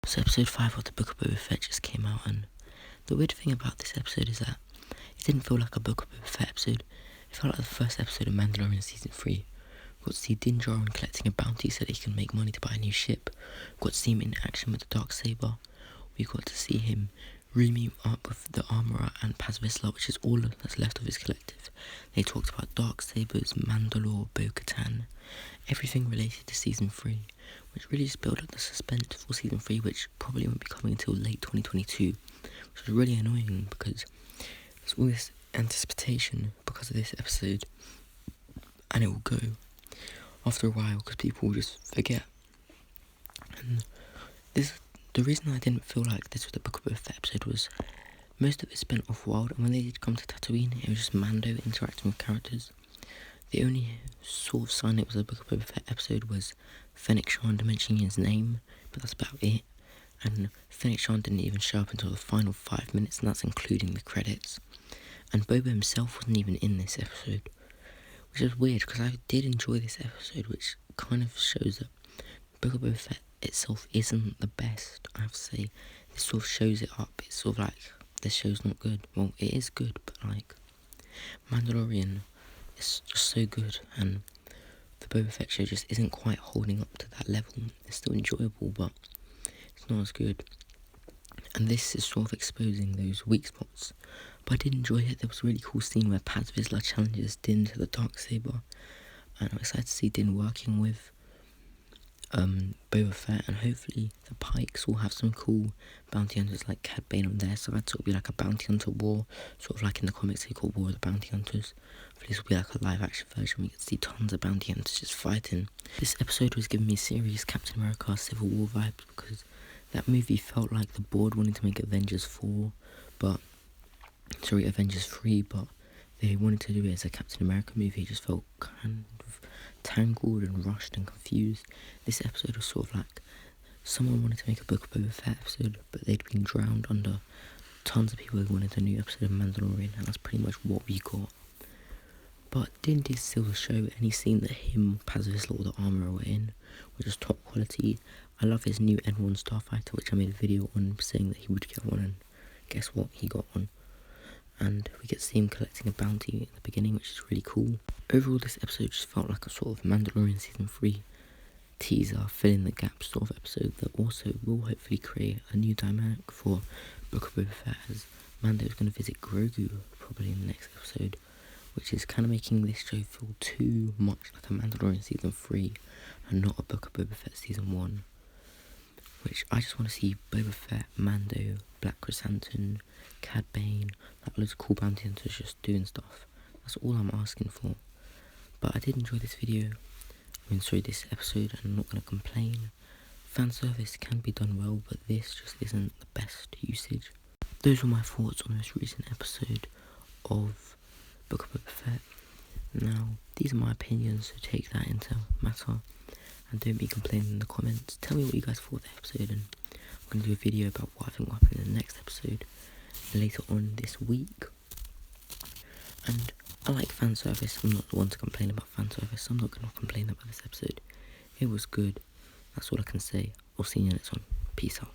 So episode 5 of the Book of Boba Fett just came out, and the weird thing about this episode is that it didn't feel like a Book of Boba Fett episode. It felt like the first episode of Mandalorian Season 3. We got to see Din Djarin collecting a bounty so that he can make money to buy a new ship. We got to see him in action with the Darksaber. We got to see him re-meet up with the Armourer and Paz Vizsla, which is all that's left of his collective. They talked about Darksabers, Mandalore, Bo-Katan, everything related to Season 3, which really just built up the suspense for Season 3, which probably won't be coming until late 2022, which was really annoying because there's all this anticipation because of this episode, and it will go after a while because people will just forget. And the reason I didn't feel like this was the Book of Boba Fett episode was most of it spent off-world, and when they did come to Tatooine, it was just Mando interacting with characters. The only sort of sign it was a Book of Boba Fett episode was Fennec Shand mentioning his name, but that's about it. And Fennec Shand didn't even show up until the final 5 minutes, and that's including the credits. And Boba himself wasn't even in this episode, which is weird because I did enjoy this episode, which kind of shows that Book of Boba Fett itself isn't the best. I have to say, this sort of shows it up. It's sort of like, this show's not good. Well, it is good, but like, Mandalorian is just so good, and the Boba Fett show just isn't quite holding up to that level. It's still enjoyable, but it's not as good. And this is sort of exposing those weak spots. But I did enjoy it. There was a really cool scene where Paz Vizsla challenges Din to the Darksaber, and I'm excited to see Din working with Boba Fett, and hopefully the Pikes will have some cool bounty hunters like Cad Bane on their side, so it'll be like a bounty hunter war, sort of like in the comics they call War of the Bounty Hunters. Hopefully this will be like a live action version. We get to see tons of bounty hunters just fighting. This episode was giving me serious Captain America Civil War vibes because that movie felt like the board wanted to make Avengers 3, but they wanted to do it as a Captain America movie. It just felt kind of tangled and rushed and confused. This episode was sort of like someone wanted to make a Book of Boba Fett episode, but they'd been drowned under tons of people who wanted a new episode of Mandalorian, and that's pretty much what we got. But Din did still show any scene that him, Paz Vizsla, or the Armourer were in, which was top quality. I love his new N1 Starfighter, which I made a video on saying that he would get one, and guess what, he got one. And we get to see him collecting a bounty at the beginning, which is really cool. Overall, this episode just felt like a sort of Mandalorian Season 3 teaser, fill in the gaps sort of episode that also will hopefully create a new dynamic for Book of Boba Fett, as Mando is going to visit Grogu probably in the next episode, which is kind of making this show feel too much like a Mandalorian Season 3 and not a Book of Boba Fett Season 1. Which I just want to see Boba Fett, Mando, Black Chrysanthemum, Cad Bane, like loads of cool bounty hunters just doing stuff. That's all I'm asking for. But I did enjoy this this episode, and I'm not going to complain. Fan service can be done well, but this just isn't the best usage. Those were my thoughts on this recent episode of Book of Boba Fett. Now, these are my opinions, so take that into matter. And don't be complaining in the comments. Tell me what you guys thought of the episode, and I'm going to do a video about what I think will happen in the next episode later on this week. And I like fan service. I'm not the one to complain about fan service. I'm not going to complain about this episode. It was good. That's all I can say. I'll see you next one. Peace out.